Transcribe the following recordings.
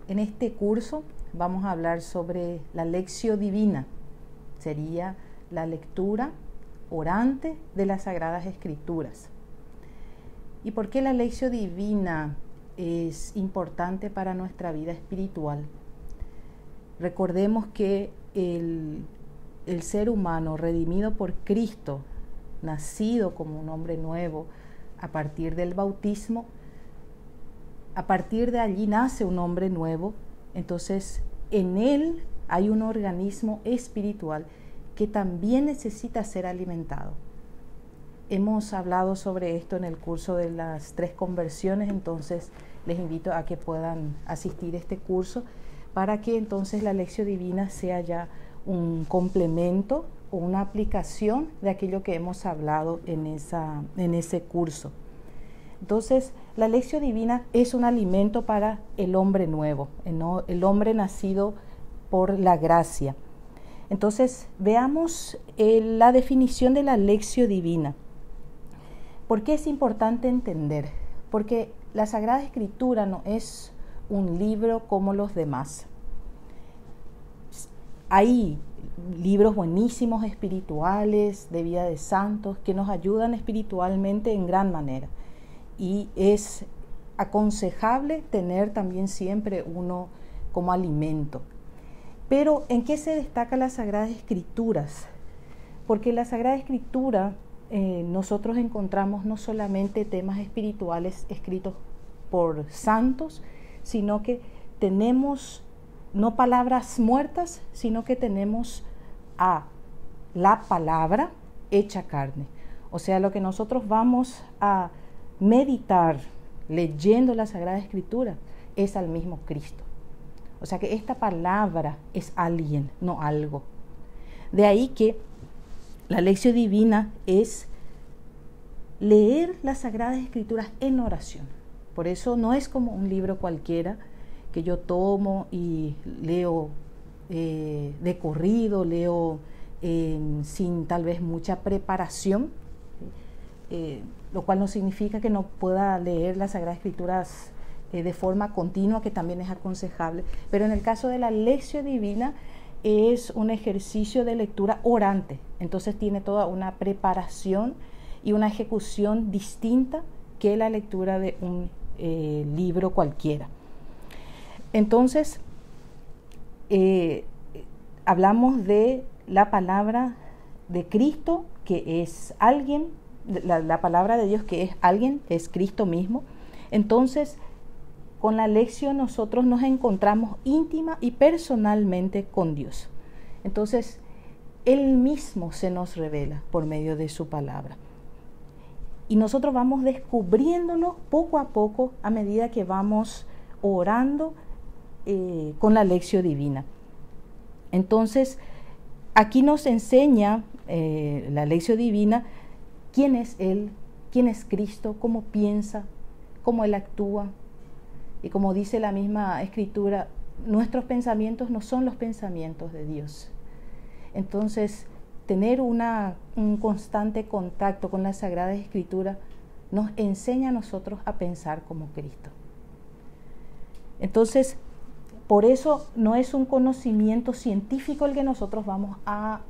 En este curso vamos a hablar sobre la Lectio Divina. Sería la lectura orante de las Sagradas Escrituras. ¿Y por qué la Lectio Divina es importante para nuestra vida espiritual? Recordemos que el ser humano redimido por Cristo, nacido como un hombre nuevo a partir del bautismo, a partir de allí nace un hombre nuevo. Entonces en él hay un organismo espiritual que también necesita ser alimentado. Hemos hablado sobre esto en el curso de las 3 conversiones, entonces les invito a que puedan asistir a este curso para que entonces la Lectio Divina sea ya un complemento o una aplicación de aquello que hemos hablado en ese curso. Entonces, la Lectio Divina es un alimento para el hombre nuevo, el hombre nacido por la gracia. Entonces, veamos la definición de la Lectio Divina. ¿Por qué es importante entender? Porque la Sagrada Escritura no es un libro como los demás. Hay libros buenísimos espirituales, de vida de santos, que nos ayudan espiritualmente en gran manera. Y es aconsejable tener también siempre uno como alimento. Pero ¿en qué se destaca las Sagradas Escrituras? Porque en la Sagrada Escritura nosotros encontramos no solamente temas espirituales escritos por santos, sino que tenemos no palabras muertas, sino que tenemos a la palabra hecha carne. O sea, lo que nosotros vamos a meditar leyendo la Sagrada Escritura es al mismo Cristo. O sea que esta palabra es alguien, no algo. De ahí que la Lectio Divina es leer las Sagradas Escrituras en oración. Por eso no es como un libro cualquiera que yo tomo y leo de corrido, leo sin tal vez mucha preparación, lo cual no significa que no pueda leer las Sagradas Escrituras de forma continua, que también es aconsejable. Pero en el caso de la Lectio Divina es un ejercicio de lectura orante, entonces tiene toda una preparación y una ejecución distinta que la lectura de un libro cualquiera. Entonces, hablamos de la palabra de Cristo, que es alguien, la palabra de Dios que es alguien, es Cristo mismo. Entonces, con la Lectio nosotros nos encontramos íntima y personalmente con Dios. Entonces, Él mismo se nos revela por medio de su palabra. Y nosotros vamos descubriéndolo poco a poco a medida que vamos orando con la Lectio Divina. Entonces, aquí nos enseña la Lectio Divina quién es Él, quién es Cristo, cómo piensa, cómo Él actúa. Y como dice la misma Escritura, nuestros pensamientos no son los pensamientos de Dios. Entonces, tener un constante contacto con la Sagrada Escritura nos enseña a nosotros a pensar como Cristo. Entonces, por eso no es un conocimiento científico el que nosotros vamos a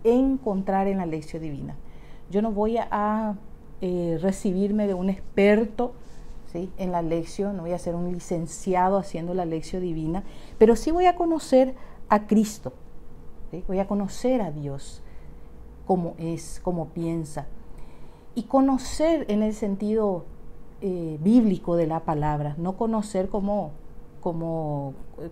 encontrar en la Lectio Divina. Yo no voy a recibirme de un experto, ¿sí?, en la Lectio, no voy a ser un licenciado haciendo la Lectio Divina, pero sí voy a conocer a Cristo, ¿sí? Voy a conocer a Dios, cómo es, cómo piensa, y conocer en el sentido bíblico de la palabra, no conocer como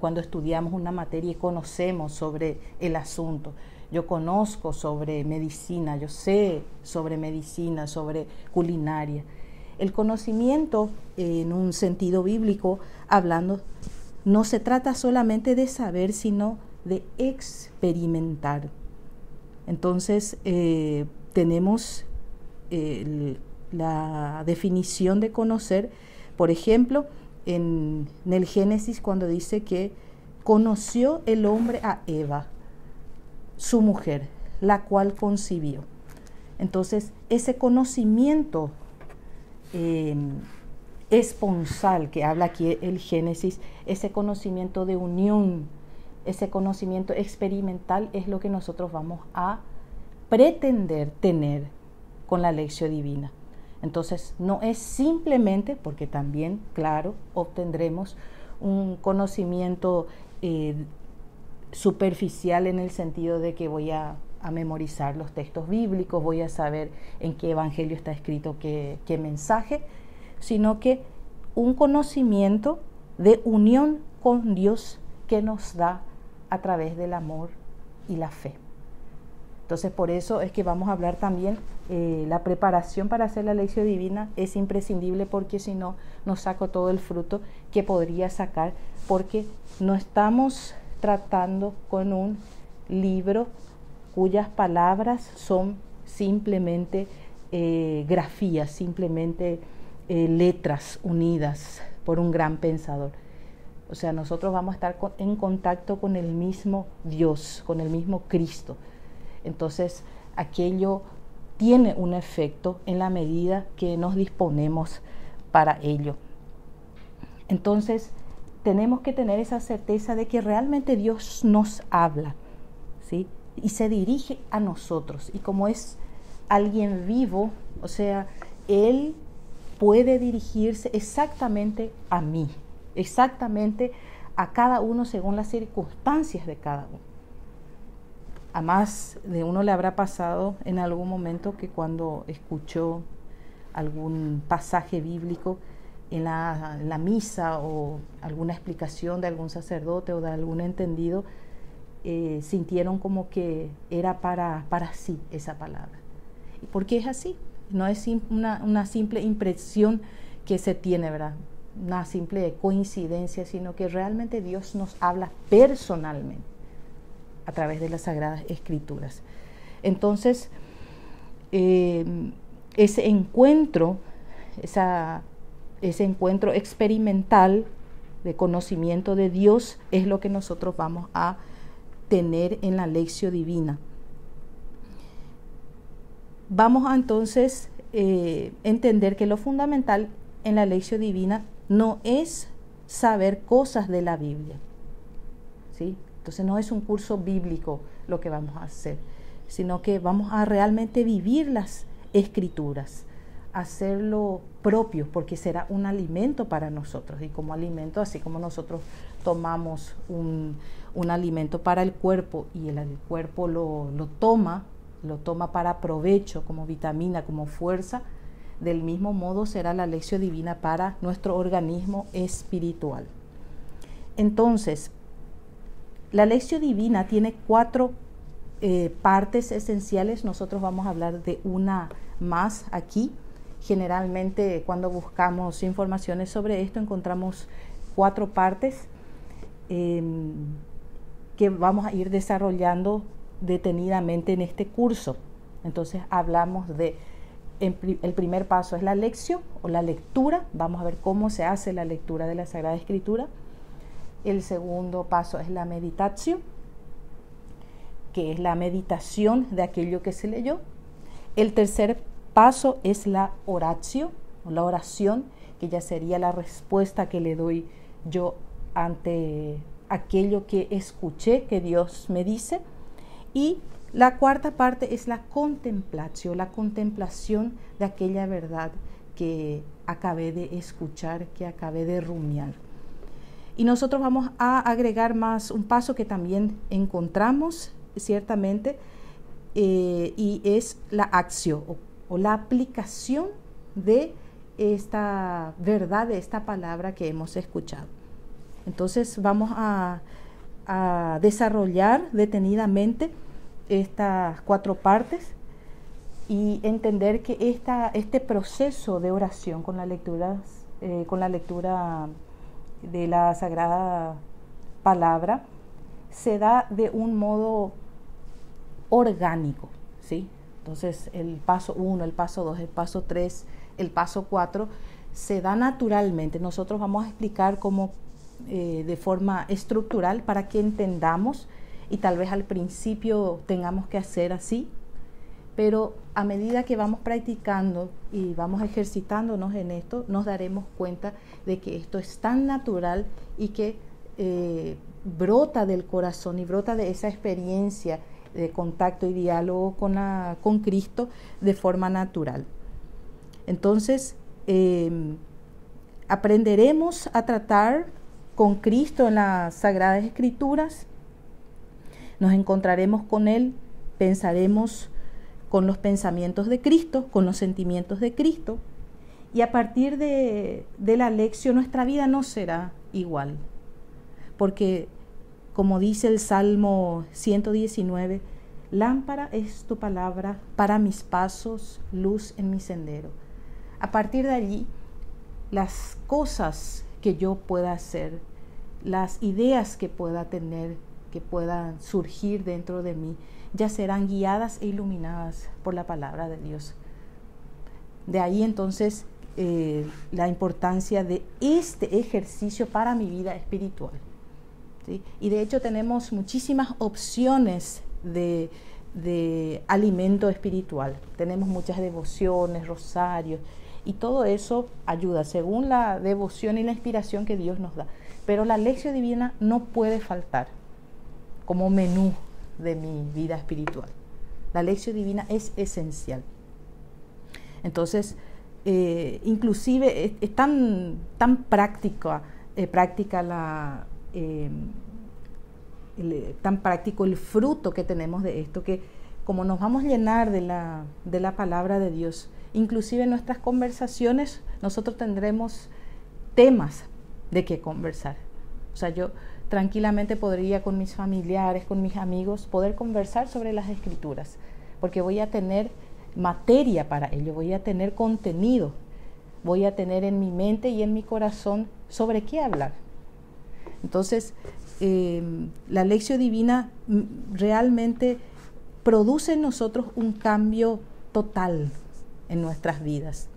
cuando estudiamos una materia y conocemos sobre el asunto. Yo conozco sobre medicina, yo sé sobre medicina, sobre culinaria. El conocimiento, en un sentido bíblico hablando, no se trata solamente de saber, sino de experimentar. Entonces, tenemos la definición de conocer, por ejemplo, en el Génesis, cuando dice que conoció el hombre a Eva, su mujer, la cual concibió. Entonces, ese conocimiento esponsal que habla aquí el Génesis, ese conocimiento de unión, ese conocimiento experimental es lo que nosotros vamos a pretender tener con la lección divina. Entonces, no es simplemente, porque también, claro, obtendremos un conocimiento superficial en el sentido de que voy a memorizar los textos bíblicos, voy a saber en qué evangelio está escrito qué mensaje, sino que un conocimiento de unión con Dios que nos da a través del amor y la fe. Entonces, por eso es que vamos a hablar también, la preparación para hacer la lección divina es imprescindible, porque si no, no saco todo el fruto que podría sacar, porque no estamos tratando con un libro cuyas palabras son simplemente grafías, simplemente letras unidas por un gran pensador. O sea, nosotros vamos a estar en contacto con el mismo Dios, con el mismo Cristo. Entonces, aquello tiene un efecto en la medida que nos disponemos para ello. Entonces, tenemos que tener esa certeza de que realmente Dios nos habla, ¿sí? Y se dirige a nosotros. Y como es alguien vivo, o sea, Él puede dirigirse exactamente a mí, exactamente a cada uno según las circunstancias de cada uno. A más de uno le habrá pasado en algún momento que cuando escuchó algún pasaje bíblico en la misa o alguna explicación de algún sacerdote o de algún entendido, sintieron como que era para sí esa palabra. ¿Y por qué es así? No es una simple impresión que se tiene, ¿verdad? Una simple coincidencia, sino que realmente Dios nos habla personalmente a través de las Sagradas Escrituras. Entonces, ese encuentro experimental de conocimiento de Dios es lo que nosotros vamos a tener en la lección divina. Vamos a entonces entender que lo fundamental en la lección divina no es saber cosas de la Biblia, ¿sí? Entonces no es un curso bíblico lo que vamos a hacer, sino que vamos a realmente vivir las Escrituras, hacerlo propio, porque será un alimento para nosotros. Y como alimento, así como nosotros tomamos un alimento para el cuerpo y el cuerpo lo toma para provecho, como vitamina, como fuerza, del mismo modo será la lección divina para nuestro organismo espiritual. Entonces, la lección divina tiene 4 partes esenciales. Nosotros vamos a hablar de una más aquí. Generalmente, cuando buscamos informaciones sobre esto, encontramos 4 partes que vamos a ir desarrollando detenidamente en este curso. Entonces, hablamos de, el primer paso es la lección o la lectura. Vamos a ver cómo se hace la lectura de la Sagrada Escritura. El segundo paso es la meditación, que es la meditación de aquello que se leyó. El tercer paso es la oratio, o la oración, que ya sería la respuesta que le doy yo ante aquello que escuché, que Dios me dice. Y la cuarta parte es la contemplación de aquella verdad que acabé de escuchar, que acabé de rumiar. Y nosotros vamos a agregar más un paso que también encontramos ciertamente, y es la acción o la aplicación de esta verdad, de esta palabra que hemos escuchado. Entonces vamos a desarrollar detenidamente estas 4 partes y entender que este proceso de oración con la lectura de la Sagrada Palabra se da de un modo orgánico, ¿sí? Entonces el paso 1, el paso 2, el paso 3, el paso 4 se da naturalmente. Nosotros vamos a explicar cómo de forma estructural para que entendamos, y tal vez al principio tengamos que hacer así, pero a medida que vamos practicando y vamos ejercitándonos en esto, nos daremos cuenta de que esto es tan natural y que brota del corazón y brota de esa experiencia de contacto y diálogo con Cristo de forma natural. Entonces, aprenderemos a tratar con Cristo en las Sagradas Escrituras, nos encontraremos con Él, pensaremos con los pensamientos de Cristo, con los sentimientos de Cristo, y a partir de la lección nuestra vida no será igual, porque como dice el Salmo 119, lámpara es tu palabra para mis pasos, luz en mi sendero. A partir de allí, las cosas que yo pueda hacer, las ideas que pueda tener, que puedan surgir dentro de mí, ya serán guiadas e iluminadas por la palabra de Dios. De ahí entonces la importancia de este ejercicio para mi vida espiritual, ¿sí? Y de hecho tenemos muchísimas opciones de alimento espiritual. Tenemos muchas devociones, rosarios, y todo eso ayuda según la devoción y la inspiración que Dios nos da. Pero la lección divina no puede faltar como menú de mi vida espiritual. La lección divina es esencial. Entonces, inclusive es tan práctica tan práctico el fruto que tenemos de esto, que como nos vamos a llenar de la palabra de Dios, inclusive en nuestras conversaciones nosotros tendremos temas de qué conversar. O sea, yo tranquilamente podría con mis familiares, con mis amigos, poder conversar sobre las Escrituras, porque voy a tener materia para ello, voy a tener contenido, voy a tener en mi mente y en mi corazón sobre qué hablar. Entonces, la lección divina realmente produce en nosotros un cambio total en nuestras vidas.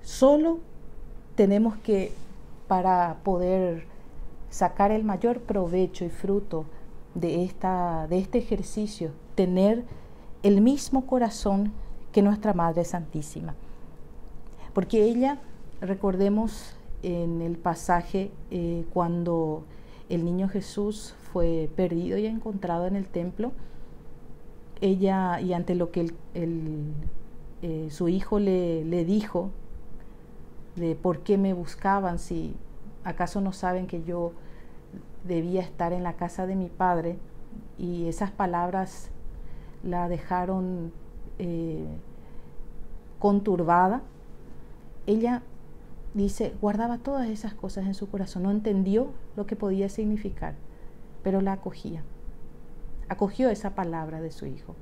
Solo tenemos que, para poder sacar el mayor provecho y fruto de este ejercicio, tener el mismo corazón que nuestra Madre Santísima. Porque ella, recordemos en el pasaje cuando el niño Jesús fue perdido y encontrado en el templo, ella, y ante lo que su hijo le dijo, de por qué me buscaban, si acaso no saben que yo debía estar en la casa de mi padre, y esas palabras la dejaron conturbada. Ella dice, guardaba todas esas cosas en su corazón, no entendió lo que podía significar, pero la acogió esa palabra de su hijo.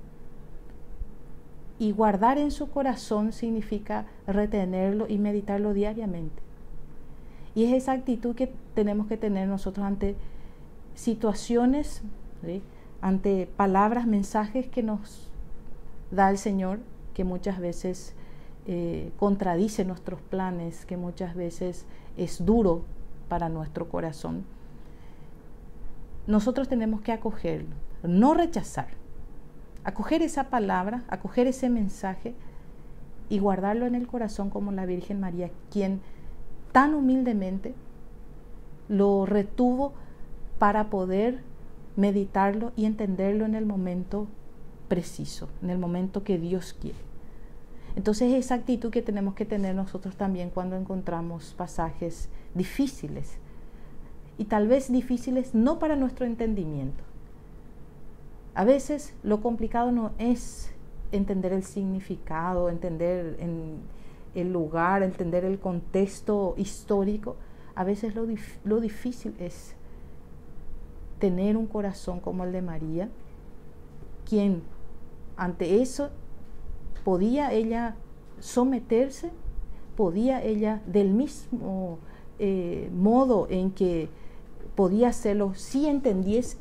Y guardar en su corazón significa retenerlo y meditarlo diariamente. Y es esa actitud que tenemos que tener nosotros ante situaciones, ¿sí?, ante palabras, mensajes que nos da el Señor, que muchas veces contradice nuestros planes, que muchas veces es duro para nuestro corazón. Nosotros tenemos que acogerlo, no rechazar. Acoger esa palabra, acoger ese mensaje y guardarlo en el corazón como la Virgen María, quien tan humildemente lo retuvo para poder meditarlo y entenderlo en el momento preciso, en el momento que Dios quiere. Entonces, esa actitud que tenemos que tener nosotros también cuando encontramos pasajes difíciles, y tal vez difíciles no para nuestro entendimiento. A veces lo complicado no es entender el significado, entender el lugar, entender el contexto histórico. A veces lo difícil es tener un corazón como el de María, quien ante eso podía ella someterse, podía ella del mismo modo en que podía hacerlo, si entendiese,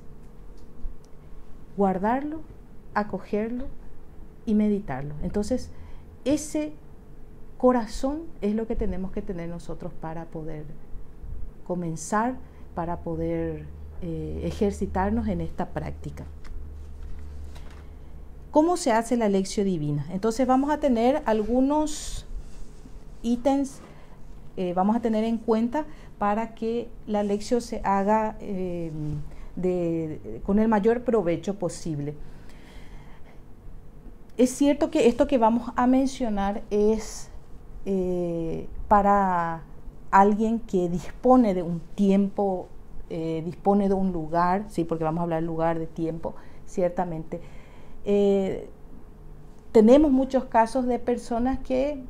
guardarlo, acogerlo y meditarlo. Entonces, ese corazón es lo que tenemos que tener nosotros para poder comenzar, para poder ejercitarnos en esta práctica. ¿Cómo se hace la lección divina? Entonces vamos a tener algunos ítems, vamos a tener en cuenta para que la lección se haga con el mayor provecho posible. Es cierto que esto que vamos a mencionar es para alguien que dispone de un tiempo, dispone de un lugar, sí, porque vamos a hablar lugar, de tiempo, ciertamente. Tenemos muchos casos de personas que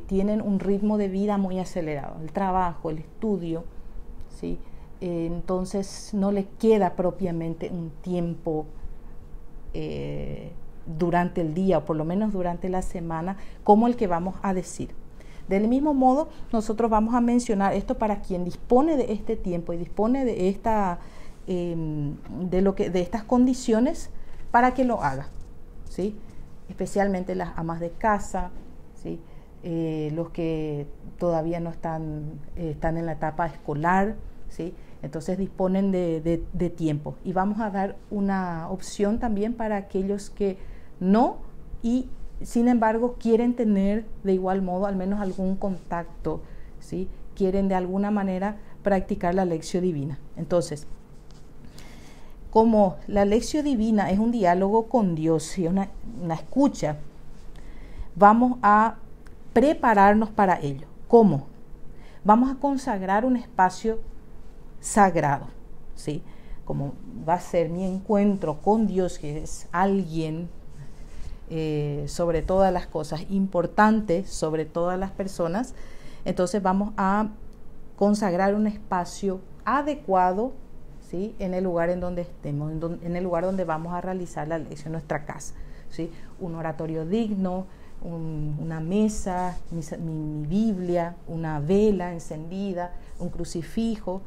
tienen un ritmo de vida muy acelerado, el trabajo, el estudio, ¿sí? Entonces no les queda propiamente un tiempo durante el día, o por lo menos durante la semana, como el que vamos a decir. Del mismo modo, nosotros vamos a mencionar esto para quien dispone de este tiempo y dispone de estas condiciones para que lo haga, ¿sí? Especialmente las amas de casa, ¿sí? Los que todavía no están en la etapa escolar, ¿sí? Entonces disponen de tiempo. Y vamos a dar una opción también para aquellos que no, y sin embargo quieren tener de igual modo al menos algún contacto, ¿sí? Quieren de alguna manera practicar la lección divina. Entonces, como la lección divina es un diálogo con Dios y una escucha, vamos a prepararnos para ello. ¿Cómo? Vamos a consagrar un espacio sagrado, ¿sí? Como va a ser mi encuentro con Dios, que es alguien sobre todas las cosas, importante sobre todas las personas, entonces vamos a consagrar un espacio adecuado, ¿sí? En el lugar en donde estemos, en el lugar donde vamos a realizar la lección, nuestra casa, ¿sí? Un oratorio digno, una mesa, mi Biblia, una vela encendida, un crucifijo,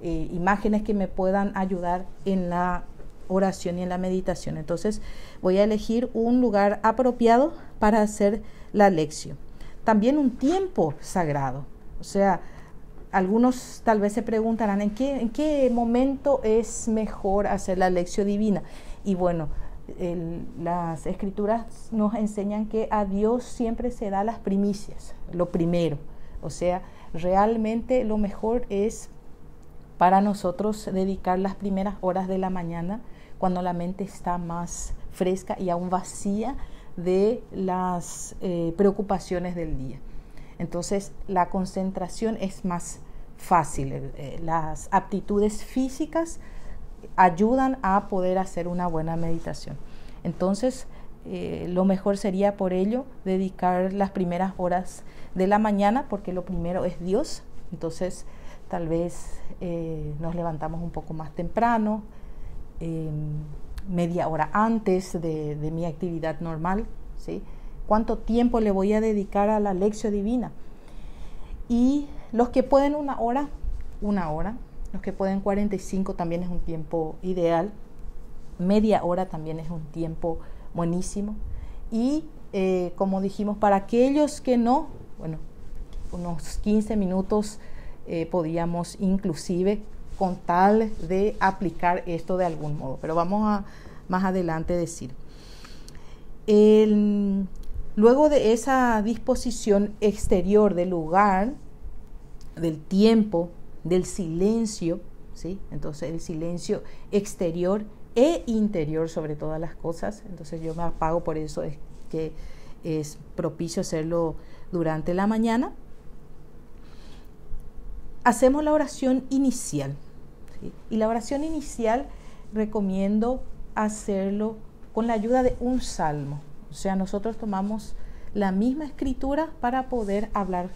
imágenes que me puedan ayudar en la oración y en la meditación. Entonces voy a elegir un lugar apropiado para hacer la lección. También un tiempo sagrado. O sea, algunos tal vez se preguntarán ¿en qué momento es mejor hacer la lección divina? Y bueno, las escrituras nos enseñan que a Dios siempre se da las primicias, lo primero. O sea, realmente lo mejor es para nosotros dedicar las primeras horas de la mañana, cuando la mente está más fresca y aún vacía de las preocupaciones del día. Entonces la concentración es más fácil, las aptitudes físicas ayudan a poder hacer una buena meditación. Entonces lo mejor sería por ello dedicar las primeras horas de la mañana, porque lo primero es Dios. Entonces tal vez nos levantamos un poco más temprano, media hora antes de mi actividad normal, ¿sí? ¿Cuánto tiempo le voy a dedicar a la lección divina? Y los que pueden una hora, los que pueden 45 también es un tiempo ideal, media hora también es un tiempo buenísimo, y como dijimos, para aquellos que no, bueno, unos 15 minutos podíamos inclusive, con tal de aplicar esto de algún modo, pero vamos a más adelante decir. Luego de esa disposición exterior del lugar, del tiempo, del silencio, ¿sí? Entonces el silencio exterior e interior sobre todas las cosas, entonces yo me apago, por eso es que es propicio hacerlo durante la mañana. Hacemos la oración inicial, ¿sí? Y la oración inicial recomiendo hacerlo con la ayuda de un salmo. O sea, nosotros tomamos la misma escritura para poder hablar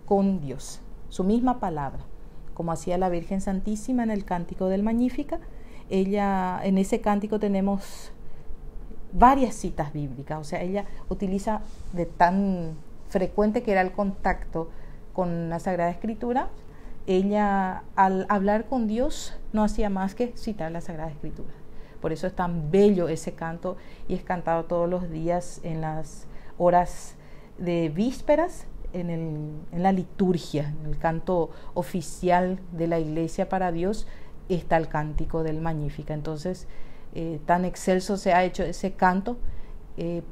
con Dios, su misma palabra, como hacía la Virgen Santísima en el Cántico del Magnífica. Ella, en ese cántico tenemos varias citas bíblicas, o sea, ella utiliza, de tan frecuente que era el contacto con la Sagrada Escritura, ella al hablar con Dios no hacía más que citar la Sagrada Escritura. Por eso es tan bello ese canto y es cantado todos los días en las horas de vísperas, en la liturgia, en el canto oficial de la Iglesia para Dios está el Cántico del Magnífica. Entonces tan excelso se ha hecho ese canto,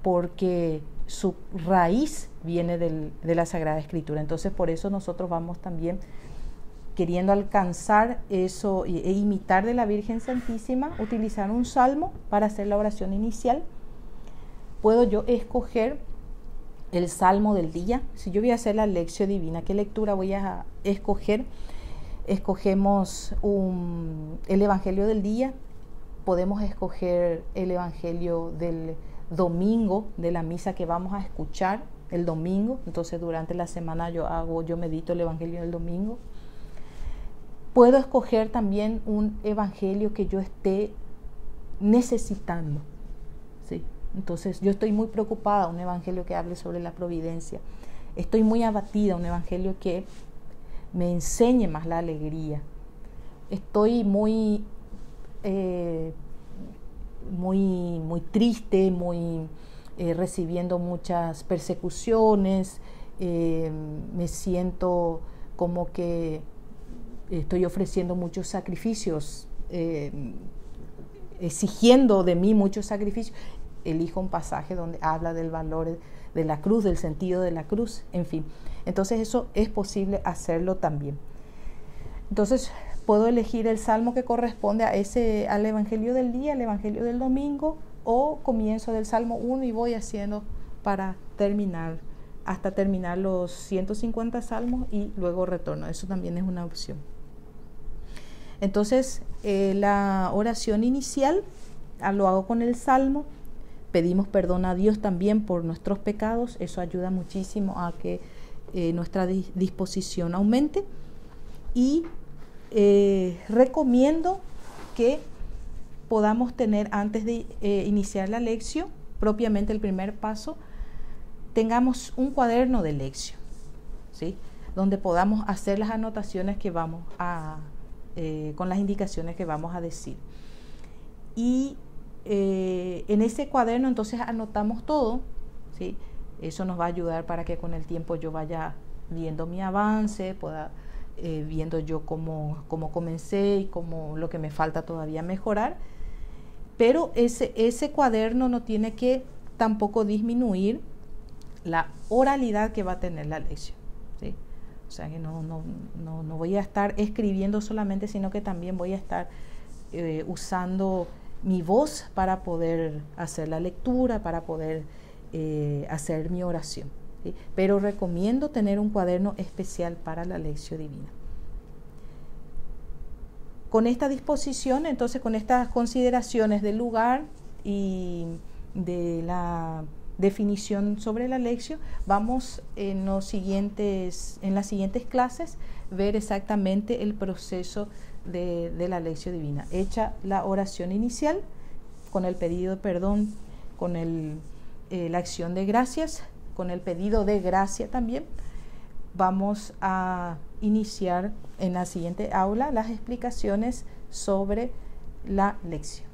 porque su raíz viene de la Sagrada Escritura. Entonces por eso nosotros vamos también queriendo alcanzar eso e imitar de la Virgen Santísima, utilizar un salmo para hacer la oración inicial. Puedo yo escoger el salmo del día. Si yo voy a hacer la lección divina, ¿qué lectura voy a escoger? Escogemos el Evangelio del día. Podemos escoger el Evangelio del domingo, de la misa que vamos a escuchar el domingo. Entonces durante la semana yo medito el Evangelio del domingo. Puedo escoger también un evangelio que yo esté necesitando, ¿sí? Entonces yo estoy muy preocupada, un evangelio que hable sobre la providencia. Estoy muy abatida, un evangelio que me enseñe más la alegría. Estoy muy triste, recibiendo muchas persecuciones. Me siento como que estoy ofreciendo muchos sacrificios, exigiendo de mí muchos sacrificios. Elijo un pasaje donde habla del valor de la cruz, del sentido de la cruz, en fin. Entonces eso es posible hacerlo también. Entonces puedo elegir el salmo que corresponde al Evangelio del día, al Evangelio del domingo, o comienzo del Salmo 1 y voy haciendo para terminar, hasta terminar los 150 salmos y luego retorno. Eso también es una opción. Entonces, la oración inicial lo hago con el salmo. Pedimos perdón a Dios también por nuestros pecados. Eso ayuda muchísimo a que nuestra disposición aumente. Y recomiendo que podamos tener, antes de iniciar la lección, propiamente el primer paso, tengamos un cuaderno de lección, ¿sí? Donde podamos hacer las anotaciones que vamos con las indicaciones que vamos a decir. Y en ese cuaderno entonces anotamos todo, ¿sí? Eso nos va a ayudar para que con el tiempo yo vaya viendo mi avance, pueda viendo yo cómo comencé y lo que me falta todavía mejorar. Pero ese cuaderno no tiene que tampoco disminuir la oralidad que va a tener la lección, ¿sí? O sea que no voy a estar escribiendo solamente, sino que también voy a estar usando mi voz para poder hacer la lectura, para poder hacer mi oración, ¿sí? Pero recomiendo tener un cuaderno especial para la lección divina. Con esta disposición, entonces, con estas consideraciones del lugar y de la definición sobre la lección, vamos en las siguientes clases ver exactamente el proceso de la lección divina. Hecha la oración inicial, con el pedido de perdón, con la acción de gracias, con el pedido de gracia también, vamos a iniciar en la siguiente aula las explicaciones sobre la lección.